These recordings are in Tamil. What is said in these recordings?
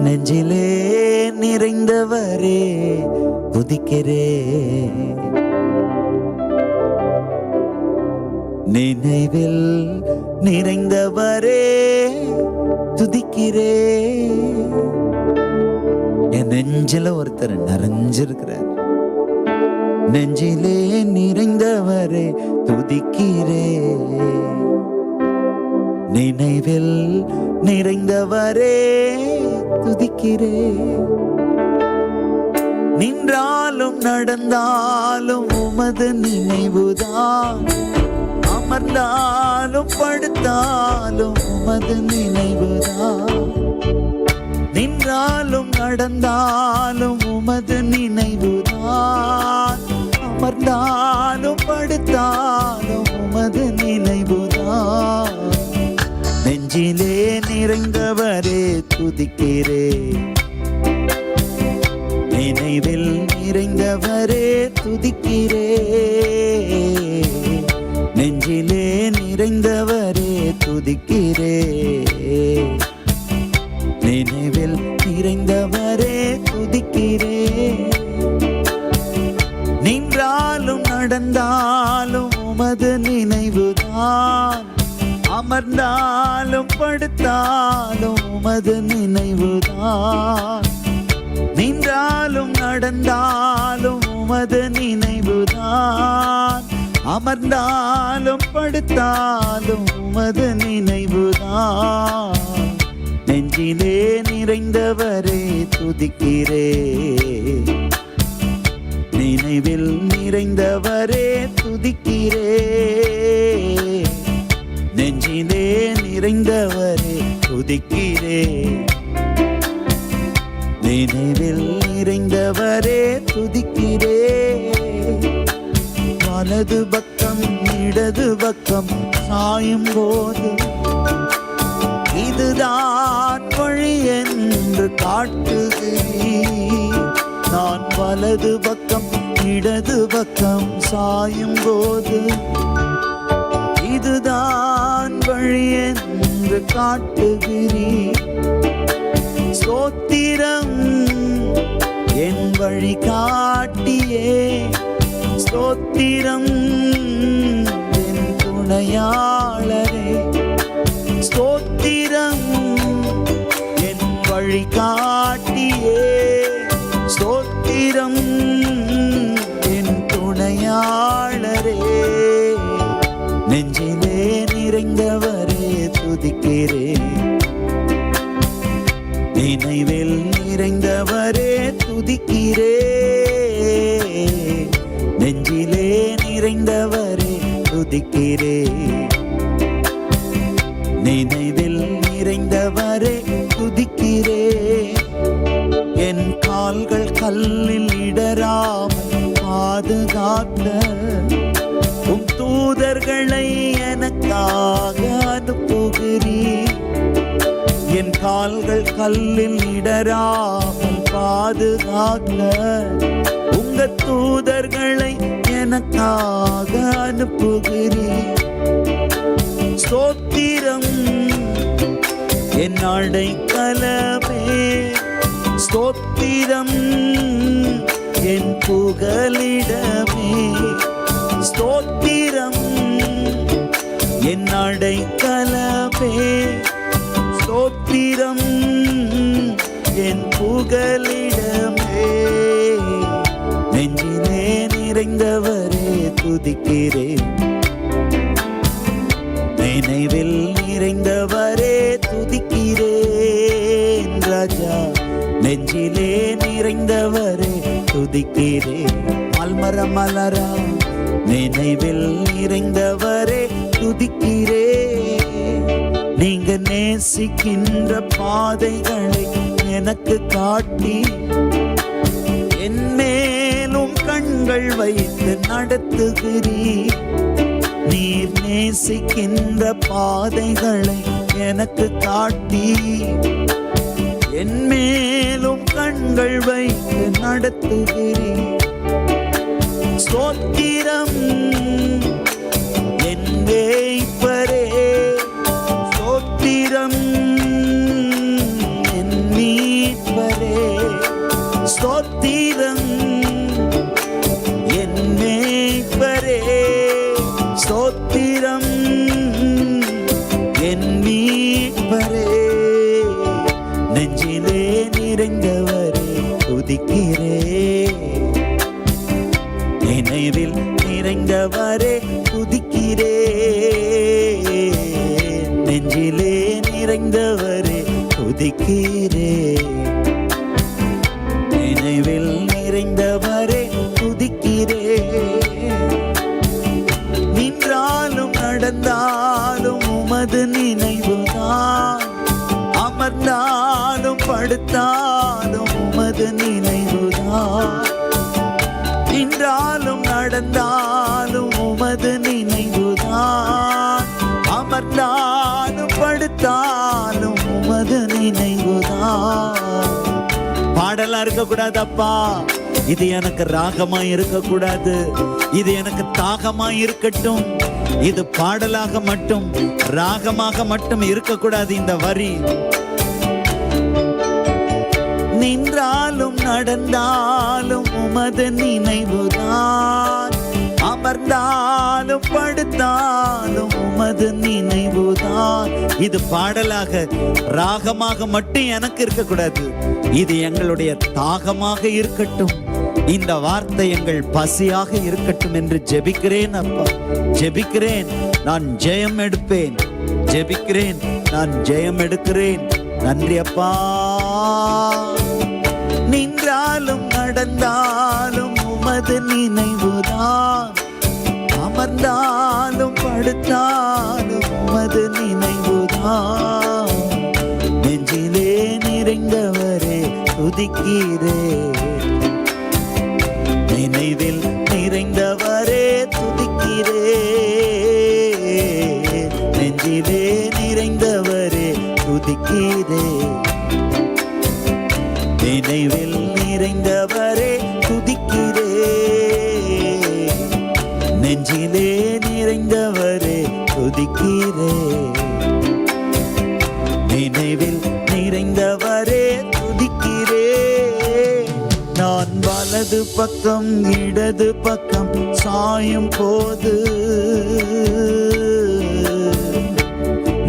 நெஞ்சிலே நிறைந்தவரே துதிக்கிறே, நினைவில் நிறைந்தவரே துதிக்கிறே. என் நெஞ்சில ஒருத்தர் நிறைஞ்சிருக்கிறார். நெஞ்சிலே நிறைந்தவரே துதிக்கிறே, நினைவில் நிறைந்தவரே துதிக்கிறே. நின்றாலும் நடந்தாலும் உமது நினைவுதான், அமர்ந்தாலும் படுத்தாலும் உமது நினைவுதான். நின்றாலும் நடந்தாலும் உமது நினைவுதான், அமர்ந்தாலும் படுத்தாலும் உமது நினைவுதான். நெஞ்சிலே நிறைந்தவரே துதிக்கிறே, நினைவில் நிறைந்தவரே துதிக்கிறே. நெஞ்சிலே நிறைந்தவரே துதிக்கிறே, நினைவில் நிறைந்தவரே துதிக்கிறே. நின்றாலும் நடந்தாலும் உமது நினைவுதான், அமர்ந்தாலும் படுத்தாலும் உமது நினைவுதான். நின்றாலும் நடந்தாலும் உமது நினைவுதான், அமர்ந்தாலும் படுத்தாலும் உமது நினைவுதான். நெஞ்சிலே நிறைந்தவரே துதிக்கிறே, நினைவில் நிறைந்தவரே துதிக்கிறே. நெஞ்சிலே நிறைந்தவரே துதிக்கிறே, நினைவில் நிறைந்தவரே துதிக்கிறே. வலது பக்கம் இடது பக்கம் சாயும் போது இதுதான் வழி என்று காட்டுகிறீர். நான் வலது பக்கம் இடது பக்கம் சாயும் போது இதுதான் வழி என்று காட்டுகிறீர். ஸ்தோத்திரம் என் வழி காட்டியே, ஸ்தோத்திரம் என் துணையாளரே. ஸ்தோத்திரம் என் வழி காட்டியே, ஸ்தோத்திரம் என் துணையாளரே. நெஞ்சிலே நிறைந்தவரே துதிக்கிறே, நினைவில் நிறைந்தவரே துதிக்கிறே. நெஞ்சிலே நிறைந்தவரே துதிக்கிறே, நினைவில் நிறைந்தவரே துதிக்கிறே. என் கால்கள் கல்லில் இடராமல் பாதுகாத்த உம் தூதர்களை எனக்காக அனுப்புகிறீர். என் கால்கள் கல்லில் இடராமல் பாதுகாக்க உங்க தூதர்களை எனக்காக அனுப்புகிறீர். ஸ்தோத்திரம் என் அடைக்கலமே, ஸ்தோத்திரம் என் புகலிடமே. ஸ்தோத்திரம் என் அடைக்கலமே, ஸ்தோத்திரம் என் புகலிடமே. நெஞ்சிலே நிறைந்தவரே துதிக்கிறே, நினைவில் நிறைந்தவரே துதிக்கிறேன் ராஜா. நெஞ்சிலே நிறைந்தவரே துதிக்கிறே, மல்மர மலரா நினைவில் நிறைந்தவரே துதிக்கிறே. நீங்க நேசிக்கின்ற பாதைகளை எனக்கு காட்டி என் மேலும் கண்கள் வைத்து நடத்துகிறீர். நீர் நேசிக்கின்ற பாதைகளை எனக்கு காட்டி என் மேலும் கண்கள் வைத்து நடத்துகிறீர். ஸ்தோத்திரம் என் மேய்ப்பரே, ஸ்தோத்திரம் என் மீட்பரே. நெஞ்சிலே நிறைந்தவரே துதிக்கிறே, நினைவில் நிறைந்தவரே துதிக்கிறே, நெஞ்சிலே நிறைந்தவரே துதிக்கிறே, நினைவில் நிறைந்தவரே துதிக்கிறே. நின்றாலும் நடந்தாலும் உமது நினைவுதான், அமர்ந்தாலும் படுத்தாலும் உமது நினைவுதான், நின்றாலும் நடந்தாலும் உமது நினைவுதான், அமர்ந்தாலும் படுத்தாலும் உமது நினைவுதான். பாடலா இருக்கக்கூடாது அப்பா, இது எனக்கு ராகமா இருக்கக்கூடாது, இது எனக்கு தாகமா இருக்கட்டும், இது பாடலாக மட்டும் ராகமாக மட்டும் இருக்கக்கூடாது. இந்த வரி நின்றாலும் நடந்தாலும் உமது நினைவுதான், அமர்ந்தாலும் படுத்தாலும் உமது நினைவுதான். இது பாடலாக ராகமாக மட்டும் எனக்கு இருக்கக்கூடாது, இது எங்களுடைய தாகமாக இருக்கட்டும். இந்த வார்த்தை எங்கள் பசியாக இருக்கட்டும் என்று ஜெபிக்கிறேன் அப்பா, ஜெபிக்கிறேன். நான் ஜெயம் எடுப்பேன், ஜெபிக்கிறேன், நான் ஜெயம் எடுக்கிறேன். நன்றி அப்பா. நின்றாலும் நடந்தாலும் உமது நினைவுதான், அமர்ந்தாலும் படுத்தாலும் உமது நினைவுதான், நெஞ்சிலே நிறைந்தவரே துதிக்கிறே, நினைவில் நிறைந்தவரே துதிக்கிறே, நெஞ்சிலே நிறைந்தவரே துதிக்கிறே, நினைவில் நிறைந்தவரே துதிக்கிறே, நெஞ்சிலே நிறைந்தவரே துதிக்கிறே, நினைவில் நிறைந்தவரே துதிக்கிறே. நான் வலது பக்கம் இடது பக்கம் சாயும் போது,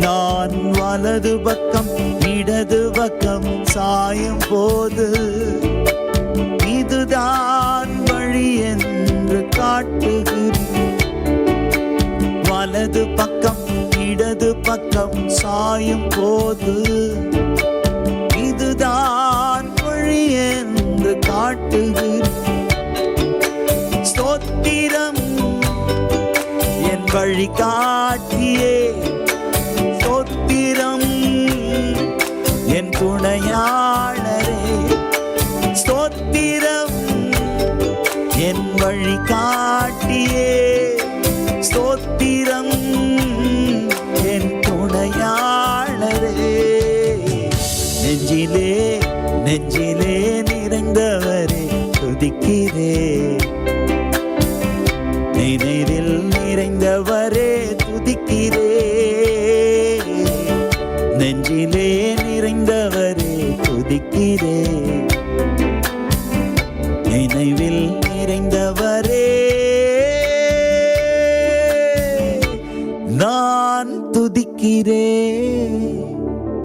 நான் வலது பக்கம் இடது பக்கம் சாயும் போது, இதுதான் வழி என்று காட்டுகிறேன். வலது பக்கம் இடது பக்கம் சாயும் போது, இதுதான் வழி என்று காட்டுகிறேன். ஸ்தோத்திரம் என் வழி காட்டியே, ஸ்தோத்திரம் என் துணையாளரே, ஸ்தோத்திரம் என் வழி காட்டியே, ஸ்தோத்திரம் என் துணையாளரே. நெஞ்சிலே நெஞ்சிலே நிறைந்தவரே துதிக்கிறே, நினைவில் நிறைந்தவரே துதிக்கிறே, நெஞ்சிலே நிறைந்தவரே துதிக்கிறே, நினைவில் நிறைந்தவரே நான் துதிக்கிறேன்.